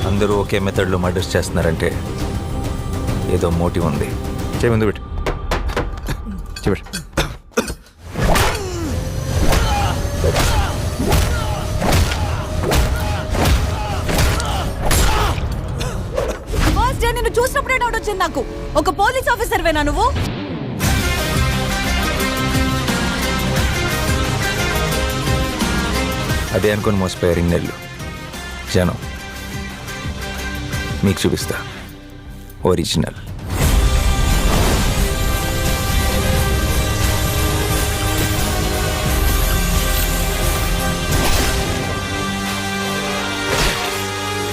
అందరూ ఒకే మెథడ్లో మర్డర్స్ చేస్తున్నారంటే ఏదో మోటివ్ ఉంది. చేయి ముందు పెట్టు. చూపెట్టు. ఫస్ట్ డే నిన్ను చూసినప్పుడే డౌట్ వచ్చింది నాకు. ఒక పోలీస్ ఆఫీసర్ వేనా నువ్వు? అదే అనుకుని మోసపోయారు ఇన్నెళ్ళు జనం. మీకు చూపిస్తా ఒరిజినల్.